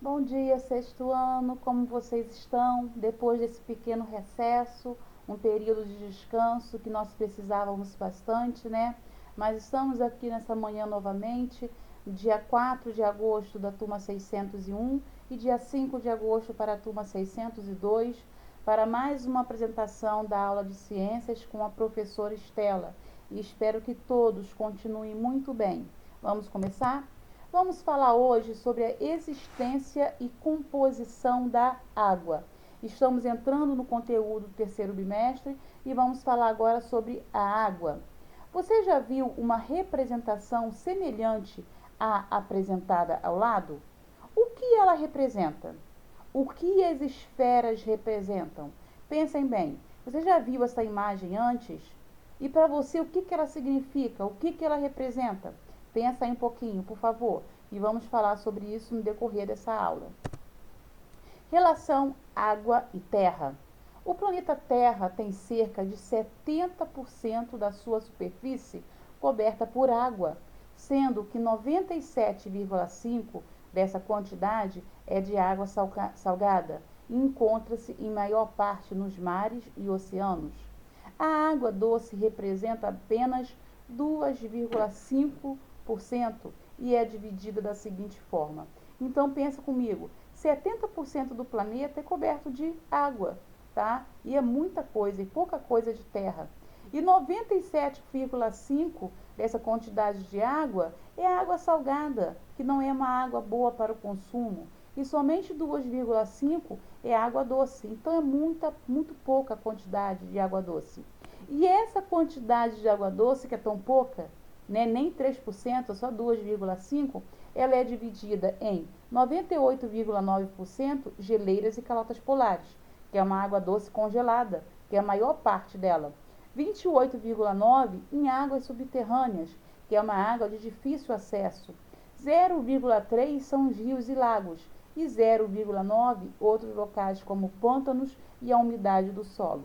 Bom dia, sexto ano, como vocês estão? Depois desse pequeno recesso, um período de descanso que nós precisávamos bastante, né? Mas estamos aqui nessa manhã novamente, dia 4 de agosto da turma 601 e dia 5 de agosto para a turma 602, para mais uma apresentação da aula de ciências com a professora Estela. E espero que todos continuem muito bem. Vamos começar? Vamos falar hoje sobre a existência e composição da água. Estamos entrando no conteúdo do terceiro bimestre e vamos falar agora sobre a água. Você já viu uma representação semelhante à apresentada ao lado? O que ela representa? O que as esferas representam? Pensem bem, você já viu essa imagem antes? E para você, o que ela significa? O que ela representa? Pensa aí um pouquinho, por favor, e vamos falar sobre isso no decorrer dessa aula. Relação água e terra. O planeta Terra tem cerca de 70% da sua superfície coberta por água, sendo que 97,5% dessa quantidade é de água salgada e encontra-se em maior parte nos mares e oceanos. A água doce representa apenas 2,5% e é dividida da seguinte forma. Então pensa comigo, 70% do planeta é coberto de água, tá? E é muita coisa e pouca coisa de terra. E 97,5% dessa quantidade de água é água salgada, que não é uma água boa para o consumo. E somente 2,5% é água doce. Então é muito pouca quantidade de água doce. E essa quantidade de água doce, que é tão pouca, né, nem 3%, só 2,5%, ela é dividida em 98,9% geleiras e calotas polares, que é uma água doce congelada, que é a maior parte dela. 28,9% em águas subterrâneas, que é uma água de difícil acesso. 0,3% são os rios e lagos, e 0,9% outros locais como pântanos e a umidade do solo.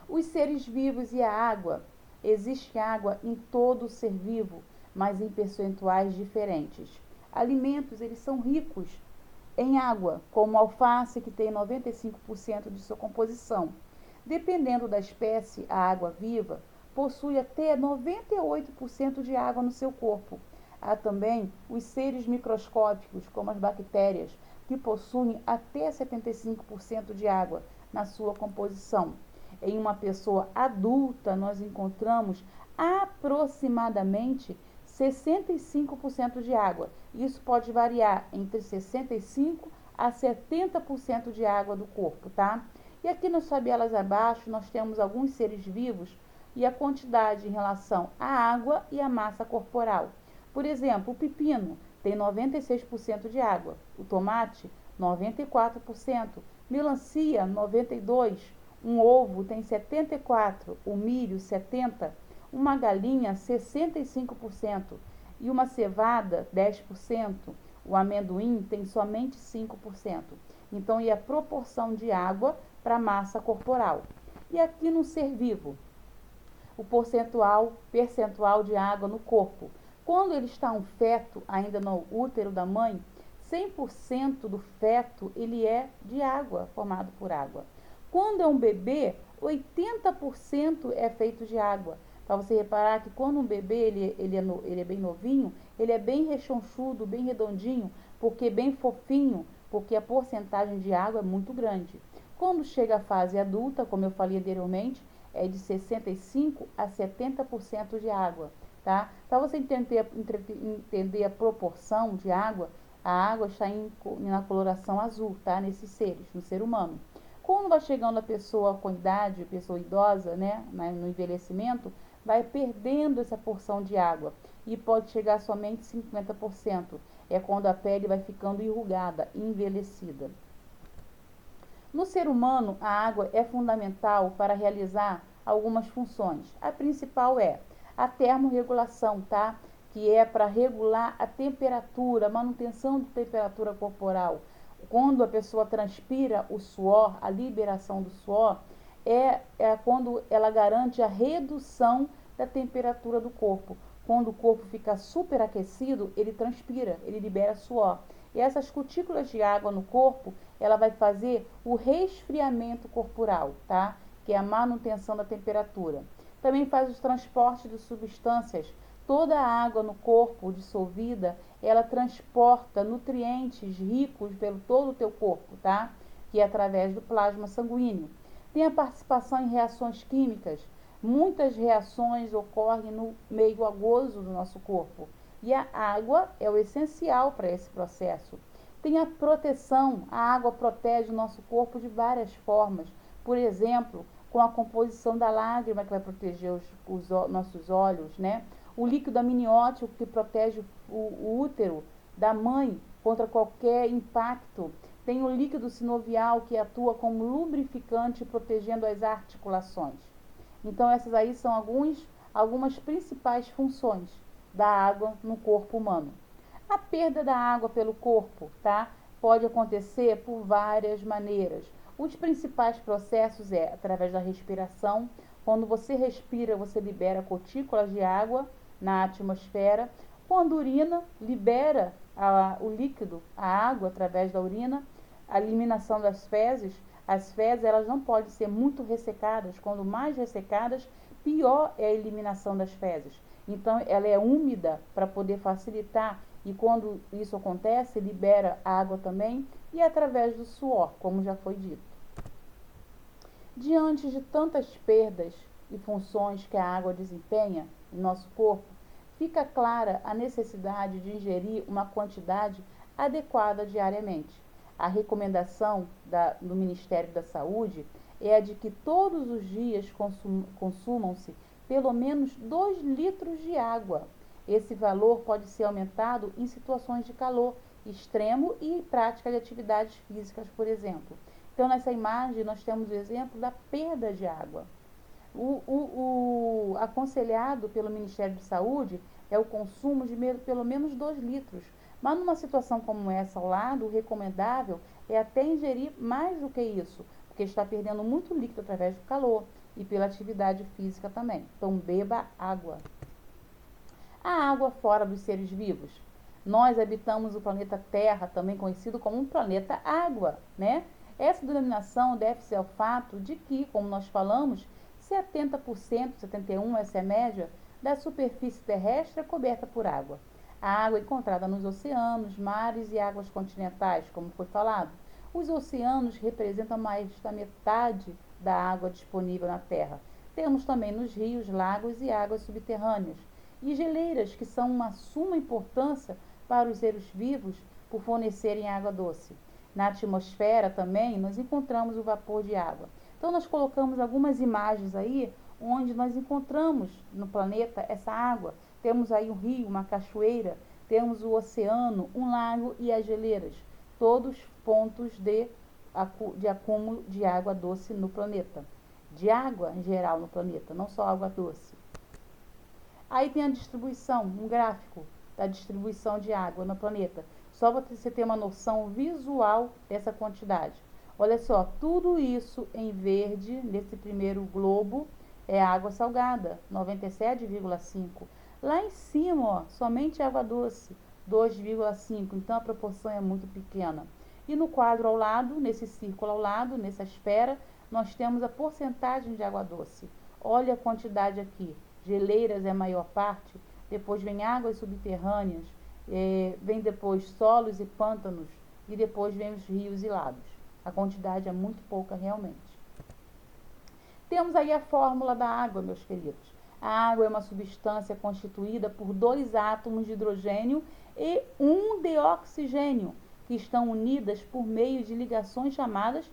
Os seres vivos e a água. Existe água em todo o ser vivo, mas em percentuais diferentes. Alimentos, eles são ricos em água, como o alface, que tem 95% de sua composição. Dependendo da espécie, a água viva possui até 98% de água no seu corpo. Há também os seres microscópicos, como as bactérias, que possuem até 75% de água na sua composição. Em uma pessoa adulta, nós encontramos aproximadamente 65% de água. Isso pode variar entre 65% a 70% de água do corpo, tá? E aqui nas tabelas abaixo, nós temos alguns seres vivos e a quantidade em relação à água e à massa corporal. Por exemplo, o pepino tem 96% de água, o tomate, 94%, melancia, 92%, um ovo tem 74%, o milho 70%, uma galinha 65% e uma cevada 10%, o amendoim tem somente 5%. Então, e a proporção de água para a massa corporal. E aqui no ser vivo, o percentual de água no corpo. Quando ele está um feto ainda no útero da mãe, 100% do feto ele é de água, formado por água. Quando é um bebê, 80% é feito de água. Para você reparar que quando um bebê ele é bem novinho, ele é bem rechonchudo, bem redondinho, porque bem fofinho, porque a porcentagem de água é muito grande. Quando chega a fase adulta, como eu falei anteriormente, é de 65% a 70% de água, tá? Para você entender a proporção de água, a água está na coloração azul, tá? Nesses seres, no ser humano. Quando vai chegando a pessoa com idade, a pessoa idosa, né, no envelhecimento, vai perdendo essa porção de água e pode chegar a somente 50%. É quando a pele vai ficando enrugada, envelhecida. No ser humano, a água é fundamental para realizar algumas funções. A principal é a termorregulação, tá? Que é para regular a temperatura, a manutenção de temperatura corporal. Quando a pessoa transpira o suor, a liberação do suor, é quando ela garante a redução da temperatura do corpo. Quando o corpo fica superaquecido, ele transpira, ele libera suor. E essas cutículas de água no corpo, ela vai fazer o resfriamento corporal, tá? Que é a manutenção da temperatura. Também faz os transportes de substâncias. Toda a água no corpo dissolvida, ela transporta nutrientes ricos pelo todo o teu corpo, tá? Que é através do plasma sanguíneo. Tem a participação em reações químicas. Muitas reações ocorrem no meio aquoso do nosso corpo. E a água é o essencial para esse processo. Tem a proteção. A água protege o nosso corpo de várias formas. Por exemplo, com a composição da lágrima, que vai proteger os nossos olhos, né? O líquido amniótico, que protege o útero da mãe contra qualquer impacto. Tem o líquido sinovial, que atua como lubrificante, protegendo as articulações. Então, essas aí são algumas principais funções da água no corpo humano. A perda da água pelo corpo, tá? Pode acontecer por várias maneiras. Os principais processos é através da respiração. Quando você respira, você libera gotículas de água na atmosfera. Quando urina, libera o líquido, a água através da urina. A eliminação das fezes. As fezes, elas não podem ser muito ressecadas. Quando mais ressecadas, pior é a eliminação das fezes. Então, ela é úmida para poder facilitar. E quando isso acontece, libera água também. E através do suor, como já foi dito. Diante de tantas perdas e funções que a água desempenha em nosso corpo, fica clara a necessidade de ingerir uma quantidade adequada diariamente. A recomendação do Ministério da Saúde é a de que todos os dias consumam-se pelo menos 2 litros de água. Esse valor pode ser aumentado em situações de calor extremo e em prática de atividades físicas, por exemplo. Então, nessa imagem, nós temos o exemplo da perda de água. O aconselhado pelo Ministério da Saúde é o consumo de pelo menos 2 litros. Mas numa situação como essa ao lado, o recomendável é até ingerir mais do que isso, porque está perdendo muito líquido através do calor e pela atividade física também. Então, beba água. A água fora dos seres vivos. Nós habitamos o planeta Terra, também conhecido como um planeta água, né? Essa denominação deve-se ao fato de que, como nós falamos, 70%, 71%, essa é a média, da superfície terrestre é coberta por água. A água é encontrada nos oceanos, mares e águas continentais, como foi falado. Os oceanos representam mais da metade da água disponível na Terra. Temos também nos rios, lagos e águas subterrâneas. E geleiras, que são uma suma importância para os seres vivos por fornecerem água doce. Na atmosfera também nós encontramos o vapor de água. Então nós colocamos algumas imagens aí onde nós encontramos no planeta essa água. Temos aí um rio, uma cachoeira, temos o oceano, um lago e as geleiras. Todos pontos de acúmulo de água doce no planeta. De água em geral no planeta, não só água doce. Aí tem a distribuição, um gráfico da distribuição de água no planeta. Só para você ter uma noção visual dessa quantidade. Olha só, tudo isso em verde, nesse primeiro globo, é água salgada, 97,5. Lá em cima, ó, somente água doce, 2,5. Então, a proporção é muito pequena. E no quadro ao lado, nesse círculo ao lado, nessa esfera, nós temos a porcentagem de água doce. Olha a quantidade aqui. Geleiras é a maior parte, depois vem águas subterrâneas, vem depois solos e pântanos, e depois vem os rios e lagos. A quantidade é muito pouca realmente. Temos aí a fórmula da água, meus queridos. A água é uma substância constituída por 2 átomos de hidrogênio e 1 de oxigênio, que estão unidas por meio de ligações chamadas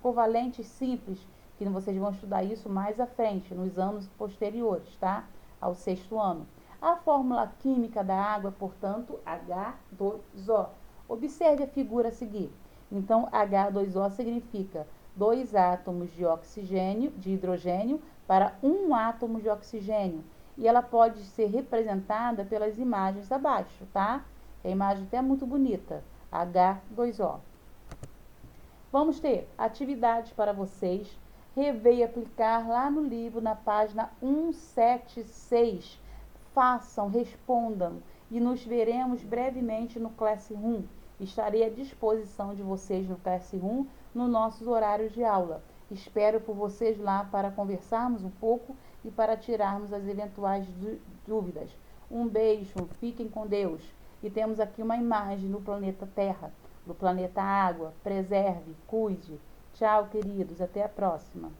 covalentes simples, que vocês vão estudar isso mais à frente, nos anos posteriores, tá? Ao 6º ano. A fórmula química da água, portanto, H2O. Observe a figura a seguir. Então, H2O significa 2 átomos de oxigênio, de hidrogênio, para 1 átomo de oxigênio. E ela pode ser representada pelas imagens abaixo, tá? A imagem até é muito bonita. H2O. Vamos ter atividades para vocês. Rever e aplicar lá no livro, na página 176. Façam, respondam e nos veremos brevemente no Classroom. Estarei à disposição de vocês no KS1 nos nossos horários de aula. Espero por vocês lá para conversarmos um pouco e para tirarmos as eventuais dúvidas. Um beijo, fiquem com Deus. E temos aqui uma imagem do planeta Terra, do planeta Água. Preserve, cuide. Tchau, queridos. Até a próxima.